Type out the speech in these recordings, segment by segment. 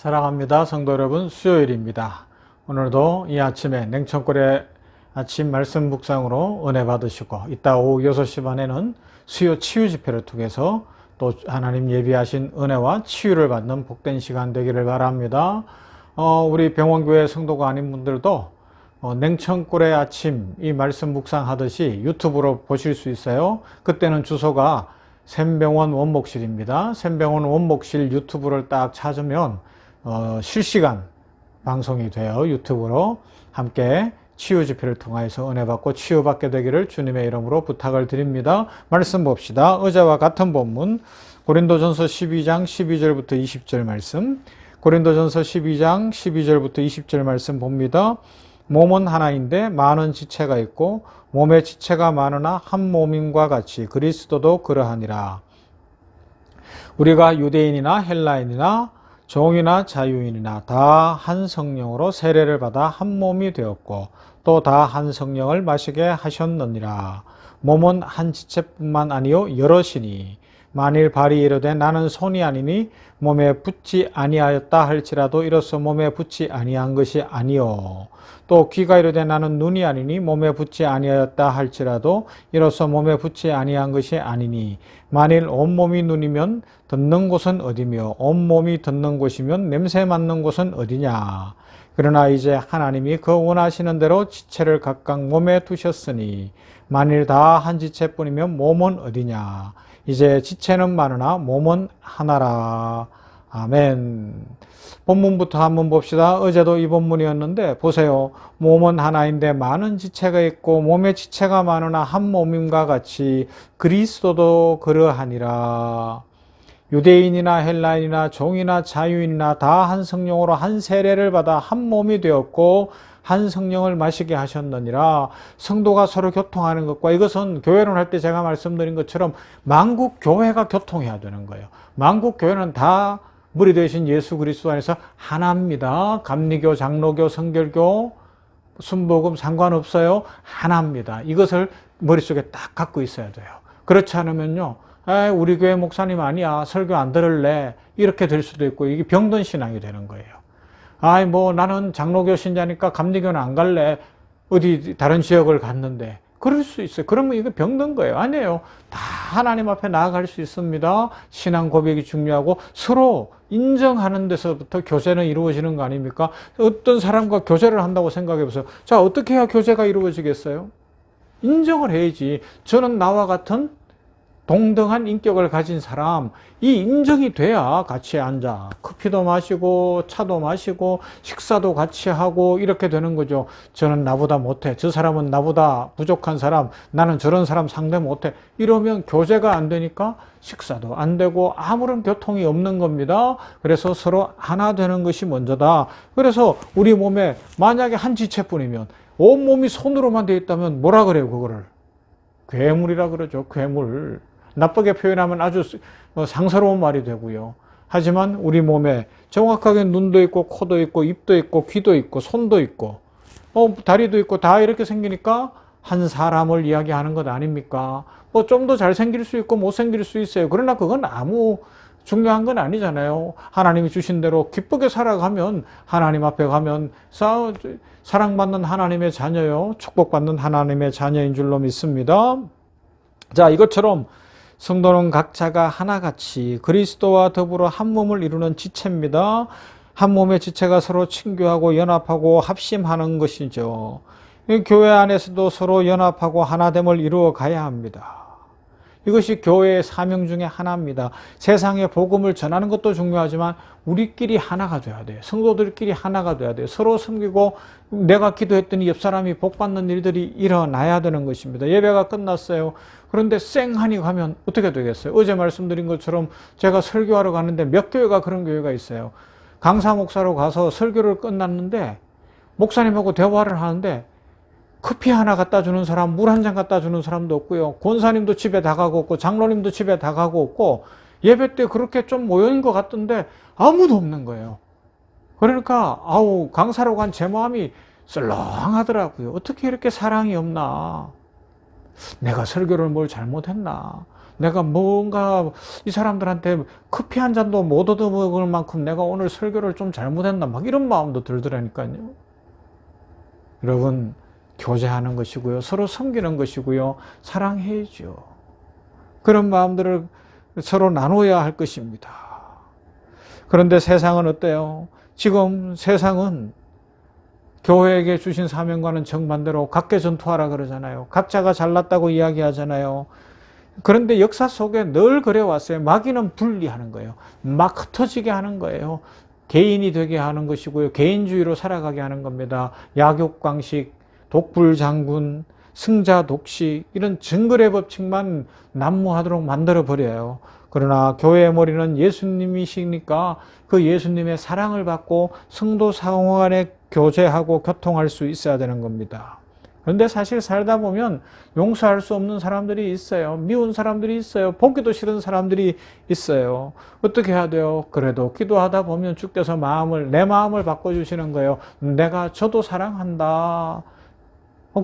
사랑합니다. 성도 여러분, 수요일입니다. 오늘도 이 아침에 냉천골의 아침 말씀 묵상으로 은혜 받으시고, 이따 오후 6시 반에는 수요 치유 집회를 통해서 또 하나님 예비하신 은혜와 치유를 받는 복된 시간 되기를 바랍니다. 우리 병원교회 성도가 아닌 분들도 냉천골의 아침 이 말씀 묵상하듯이 유튜브로 보실 수 있어요. 그때는 주소가 샘병원 원목실입니다. 샘병원 원목실 유튜브를 딱 찾으면 실시간 방송이 돼요. 유튜브로 함께 치유 집회를 통해서 은혜 받고 치유받게 되기를 주님의 이름으로 부탁을 드립니다. 말씀 봅시다. 어제와 같은 본문 고린도전서 12장 12절부터 20절 말씀, 고린도전서 12장 12절부터 20절 말씀 봅니다. 몸은 하나인데 많은 지체가 있고 몸의 지체가 많으나 한 몸임과 같이 그리스도도 그러하니라. 우리가 유대인이나 헬라인이나 종이나 자유인이나 다 한 성령으로 세례를 받아 한 몸이 되었고 또 다 한 성령을 마시게 하셨느니라. 몸은 한 지체뿐만 아니요 여럿이니 만일 발이 이르되 나는 손이 아니니 몸에 붙지 아니하였다 할지라도 이로써 몸에 붙지 아니한 것이 아니요. 또 귀가 이르되 나는 눈이 아니니 몸에 붙지 아니하였다 할지라도 이로써 몸에 붙지 아니한 것이 아니니 만일 온몸이 눈이면 듣는 곳은 어디며 온몸이 듣는 곳이면 냄새 맡는 곳은 어디냐. 그러나 이제 하나님이 그 원하시는 대로 지체를 각각 몸에 두셨으니 만일 다 한 지체뿐이면 몸은 어디냐. 이제 지체는 많으나 몸은 하나라. 아멘. 본문부터 한번 봅시다. 어제도 이 본문이었는데 보세요. 몸은 하나인데 많은 지체가 있고 몸의 지체가 많으나 한 몸임과 같이 그리스도도 그러하니라. 유대인이나 헬라인이나 종이나 자유인이나 다 한 성령으로 한 세례를 받아 한 몸이 되었고 한 성령을 마시게 하셨느니라. 성도가 서로 교통하는 것과, 이것은 교회론 할 때 제가 말씀드린 것처럼 만국 교회가 교통해야 되는 거예요. 만국 교회는 다 머리 되신 예수 그리스도 안에서 하나입니다. 감리교, 장로교, 성결교, 순복음 상관없어요. 하나입니다. 이것을 머릿속에 딱 갖고 있어야 돼요. 그렇지 않으면요, 우리 교회 목사님 아니야, 설교 안 들을래, 이렇게 될 수도 있고, 이게 병든 신앙이 되는 거예요. 나는 장로교 신자니까 감리교는 안 갈래, 어디 다른 지역을 갔는데, 그럴 수 있어요. 그러면 이거 병든 거예요. 아니에요. 다 하나님 앞에 나아갈 수 있습니다. 신앙 고백이 중요하고 서로 인정하는 데서부터 교제는 이루어지는 거 아닙니까? 어떤 사람과 교제를 한다고 생각해 보세요. 자, 어떻게 해야 교제가 이루어지겠어요? 인정을 해야지. 저는 나와 같은 동등한 인격을 가진 사람, 이 인정이 돼야 같이 앉아 커피도 마시고 차도 마시고 식사도 같이 하고 이렇게 되는 거죠. 저는 나보다 못해, 저 사람은 나보다 부족한 사람, 나는 저런 사람 상대 못해, 이러면 교제가 안 되니까 식사도 안 되고 아무런 교통이 없는 겁니다. 그래서 서로 하나 되는 것이 먼저다. 그래서 우리 몸에 만약에 한 지체뿐이면, 온몸이 손으로만 되어 있다면 뭐라 그래요? 그거를 괴물이라 그러죠. 괴물. 나쁘게 표현하면 아주 상스러운 말이 되고요. 하지만 우리 몸에 정확하게 눈도 있고 코도 있고 입도 있고 귀도 있고 손도 있고 다리도 있고 다 이렇게 생기니까 한 사람을 이야기하는 것 아닙니까? 좀 더 잘생길 수 있고 못생길 수 있어요. 그러나 그건 아무 중요한 건 아니잖아요. 하나님이 주신 대로 기쁘게 살아가면, 하나님 앞에 가면 사랑받는 하나님의 자녀요, 축복받는 하나님의 자녀인 줄로 믿습니다. 자, 이것처럼 성도는 각자가 하나같이 그리스도와 더불어 한 몸을 이루는 지체입니다. 한 몸의 지체가 서로 친교하고 연합하고 합심하는 것이죠. 교회 안에서도 서로 연합하고 하나됨을 이루어 가야 합니다. 이것이 교회의 사명 중에 하나입니다. 세상에 복음을 전하는 것도 중요하지만 우리끼리 하나가 돼야 돼요. 성도들끼리 하나가 돼야 돼요. 서로 섬기고, 내가 기도했더니 옆 사람이 복받는 일들이 일어나야 되는 것입니다. 예배가 끝났어요. 그런데 쌩하니 가면 어떻게 되겠어요? 어제 말씀드린 것처럼 제가 설교하러 가는데 몇 교회가 그런 교회가 있어요. 강사 목사로 가서 설교를 끝났는데 목사님하고 대화를 하는데 커피 하나 갖다 주는 사람, 물 한 잔 갖다 주는 사람도 없고요. 권사님도 집에 다 가고 없고 장로님도 집에 다 가고 없고, 예배 때 그렇게 좀 모여있는 것 같던데 아무도 없는 거예요. 그러니까 강사로 간 제 마음이 썰렁하더라고요. 어떻게 이렇게 사랑이 없나? 내가 설교를 뭘 잘못했나? 내가 뭔가 이 사람들한테 커피 한 잔도 못 얻어먹을 만큼 내가 오늘 설교를 좀 잘못했나 막 이런 마음도 들더라니까요. 여러분, 교제하는 것이고요. 서로 섬기는 것이고요. 사랑해야죠. 그런 마음들을 서로 나눠야 할 것입니다. 그런데 세상은 어때요? 지금 세상은 교회에게 주신 사명과는 정반대로 각계 전투하라 그러잖아요. 각자가 잘났다고 이야기하잖아요. 그런데 역사 속에 늘 그래왔어요. 마귀는 분리하는 거예요. 막 흩어지게 하는 거예요. 개인이 되게 하는 것이고요. 개인주의로 살아가게 하는 겁니다. 약육강식, 독불장군, 승자독식 이런 정글의 법칙만 난무하도록 만들어버려요. 그러나 교회의 머리는 예수님이시니까 그 예수님의 사랑을 받고 성도 상호 간에 교제하고 교통할 수 있어야 되는 겁니다. 그런데 사실 살다 보면 용서할 수 없는 사람들이 있어요. 미운 사람들이 있어요. 보기도 싫은 사람들이 있어요. 어떻게 해야 돼요? 그래도 기도하다 보면 주께서 내 마음을 바꿔주시는 거예요. 저도 사랑한다.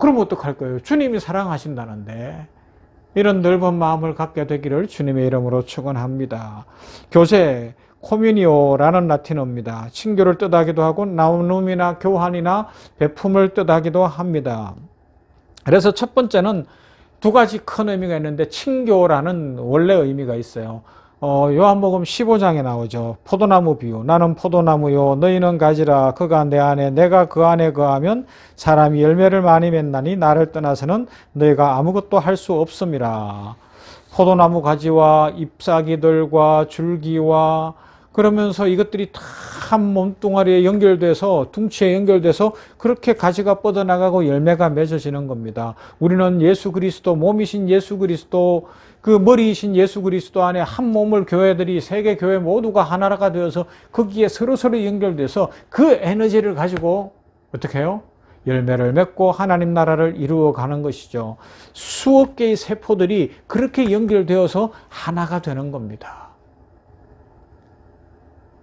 그럼 어떡할 거예요? 주님이 사랑하신다는데. 이런 넓은 마음을 갖게 되기를 주님의 이름으로 축원합니다. 교제, 코뮤니오라는 라틴어입니다. 친교를 뜻하기도 하고 나눔이나 교환이나 베품을 뜻하기도 합니다. 그래서 첫 번째는 두 가지 큰 의미가 있는데 친교라는 원래 의미가 있어요. 요한복음 15장에 나오죠. 포도나무 비유. 나는 포도나무요 너희는 가지라. 그가 내 안에 내가 그 안에 거하면 사람이 열매를 많이 맺나니 나를 떠나서는 너희가 아무것도 할 수 없음이라. 포도나무 가지와 잎사귀들과 줄기와 그러면서 이것들이 다 한 몸뚱아리에 연결돼서 둥치에 연결돼서 그렇게 가지가 뻗어나가고 열매가 맺어지는 겁니다. 우리는 예수 그리스도 몸이신 예수 그리스도 그 머리이신 예수 그리스도 안에 한 몸을 교회들이 세계 교회 모두가 하나가 되어서 거기에 서로서로 연결돼서 그 에너지를 가지고 어떻게 해요? 열매를 맺고 하나님 나라를 이루어가는 것이죠. 수억 개의 세포들이 그렇게 연결되어서 하나가 되는 겁니다.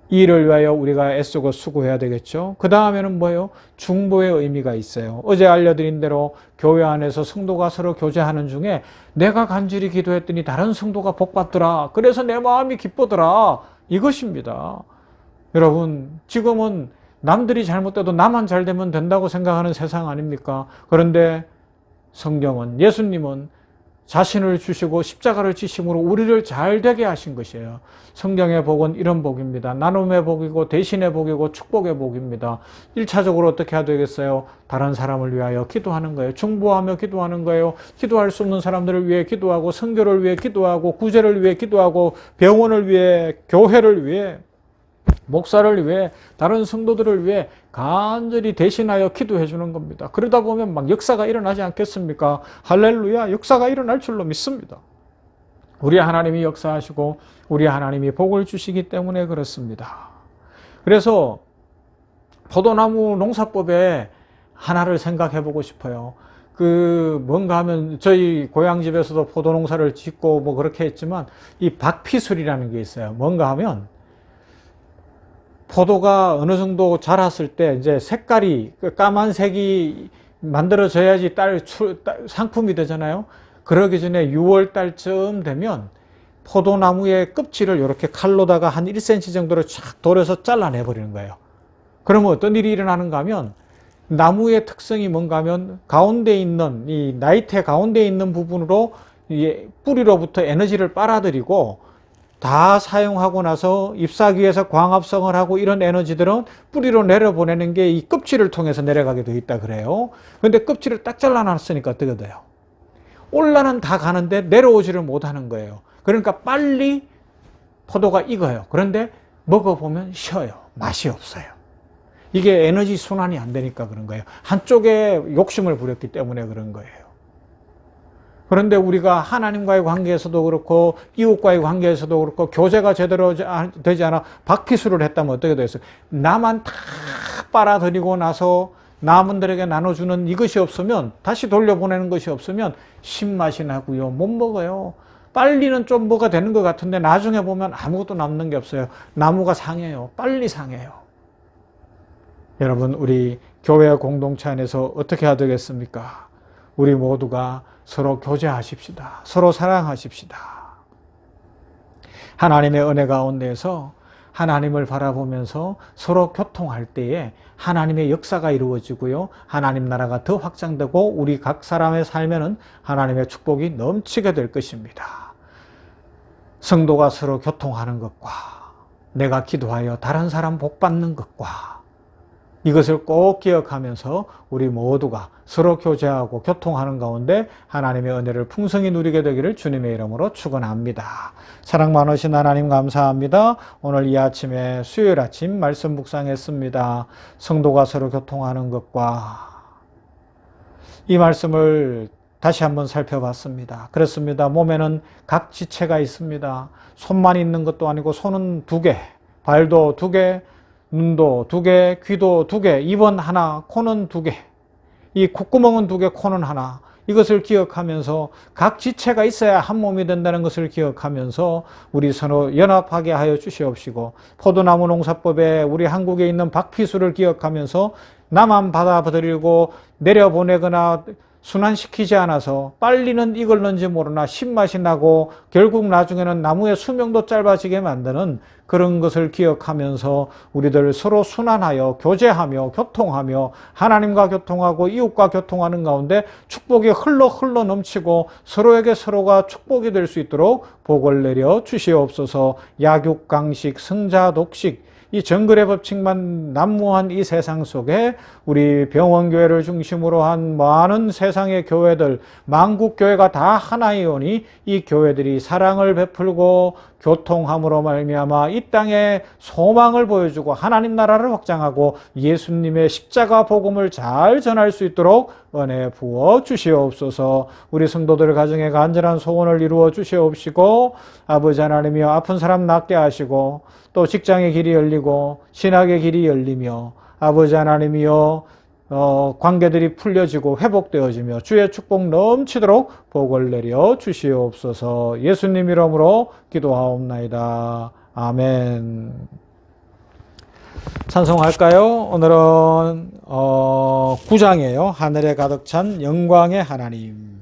이 일을 위하여 우리가 애쓰고 수고해야 되겠죠. 그 다음에는 뭐예요? 중보의 의미가 있어요. 어제 알려드린 대로 교회 안에서 성도가 서로 교제하는 중에 내가 간절히 기도했더니 다른 성도가 복받더라. 그래서 내 마음이 기쁘더라. 이것입니다. 여러분, 지금은 남들이 잘못돼도 나만 잘되면 된다고 생각하는 세상 아닙니까? 그런데 성경은, 예수님은 자신을 주시고 십자가를 지심으로 우리를 잘되게 하신 것이에요. 성경의 복은 이런 복입니다. 나눔의 복이고 대신의 복이고 축복의 복입니다. 1차적으로 어떻게 해야 되겠어요? 다른 사람을 위하여 기도하는 거예요. 중보하며 기도하는 거예요. 기도할 수 없는 사람들을 위해 기도하고 선교를 위해 기도하고 구제를 위해 기도하고 병원을 위해 교회를 위해 목사를 위해 다른 성도들을 위해 간절히 대신하여 기도해 주는 겁니다. 그러다 보면 막 역사가 일어나지 않겠습니까? 할렐루야, 역사가 일어날 줄로 믿습니다. 우리 하나님이 역사하시고 우리 하나님이 복을 주시기 때문에 그렇습니다. 그래서 포도나무 농사법에 하나를 생각해 보고 싶어요. 뭔가 하면 저희 고향집에서도 포도농사를 짓고 뭐 그렇게 했지만 이 박피술이라는 게 있어요. 뭔가 하면 포도가 어느 정도 자랐을 때 이제 색깔이 까만색이 만들어져야지 상품이 되잖아요. 그러기 전에 6월 달쯤 되면 포도나무의 껍질을 이렇게 칼로다가 한 1cm 정도로 쫙 돌려서 잘라내 버리는 거예요. 그러면 어떤 일이 일어나는가 하면 나무의 특성이 뭔가 하면 가운데 있는 이 나이테 가운데 있는 부분으로 뿌리로부터 에너지를 빨아들이고 다 사용하고 나서 잎사귀에서 광합성을 하고 이런 에너지들은 뿌리로 내려보내는 게 이 껍질을 통해서 내려가게 되어 있다 그래요. 그런데 껍질을 딱 잘라놨으니까 어떻게 돼요? 올라는 다 가는데 내려오지를 못하는 거예요. 그러니까 빨리 포도가 익어요. 그런데 먹어보면 쉬어요. 맛이 없어요. 이게 에너지 순환이 안 되니까 그런 거예요. 한쪽에 욕심을 부렸기 때문에 그런 거예요. 그런데 우리가 하나님과의 관계에서도 그렇고 이웃과의 관계에서도 그렇고 교제가 제대로 되지 않아 박피술을 했다면 어떻게 되겠어요? 나만 다 빨아들이고 나서 남들에게 나눠주는 이것이 없으면, 다시 돌려보내는 것이 없으면 신맛이 나고요. 못 먹어요. 빨리는 좀 뭐가 되는 것 같은데 나중에 보면 아무것도 남는 게 없어요. 나무가 상해요. 빨리 상해요. 여러분, 우리 교회 공동체 안에서 어떻게 해야 되겠습니까? 우리 모두가 서로 교제하십시다. 서로 사랑하십시다. 하나님의 은혜 가운데에서 하나님을 바라보면서 서로 교통할 때에 하나님의 역사가 이루어지고요. 하나님 나라가 더 확장되고 우리 각 사람의 삶에는 하나님의 축복이 넘치게 될 것입니다. 성도가 서로 교통하는 것과 내가 기도하여 다른 사람 복 받는 것과 이것을 꼭 기억하면서 우리 모두가 서로 교제하고 교통하는 가운데 하나님의 은혜를 풍성히 누리게 되기를 주님의 이름으로 축원합니다. 사랑 많으신 하나님 감사합니다. 오늘 이 아침에 수요일 아침 말씀 묵상했습니다. 성도가 서로 교통하는 것과 이 말씀을 다시 한번 살펴봤습니다. 그렇습니다. 몸에는 각 지체가 있습니다. 손만 있는 것도 아니고 손은 2개, 발도 2개, 눈도 2개, 귀도 2개, 입은 하나, 코는 2개. 이 콧구멍은 2개, 코는 하나. 이것을 기억하면서 각 지체가 있어야 한 몸이 된다는 것을 기억하면서 우리 서로 연합하게 하여 주시옵시고, 포도나무 농사법에 우리 한국에 있는 박피수를 기억하면서 나만 받아들이고 내려보내거나 순환시키지 않아서 빨리는 익을는지 모르나 신맛이 나고 결국 나중에는 나무의 수명도 짧아지게 만드는 그런 것을 기억하면서 우리들 서로 순환하여 교제하며 교통하며 하나님과 교통하고 이웃과 교통하는 가운데 축복이 흘러 넘치고 서로에게 서로가 축복이 될 수 있도록 복을 내려 주시옵소서. 약육강식, 성자독식 이 정글의 법칙만 난무한 이 세상 속에 우리 병원교회를 중심으로 한 많은 세상의 교회들, 만국교회가 다 하나이오니 이 교회들이 사랑을 베풀고 교통함으로 말미암아 이 땅에 소망을 보여주고 하나님 나라를 확장하고 예수님의 십자가 복음을 잘 전할 수 있도록 은혜 부어 주시옵소서. 우리 성도들 가정에 간절한 소원을 이루어 주시옵시고, 아버지 하나님이여 아픈 사람 낫게 하시고 또 직장의 길이 열리고 신학의 길이 열리며 아버지 하나님이여 관계들이 풀려지고 회복되어지며 주의 축복 넘치도록 복을 내려 주시옵소서. 예수님 이름으로 기도하옵나이다. 아멘. 찬송할까요? 오늘은 9장이에요. 하늘에 가득 찬 영광의 하나님.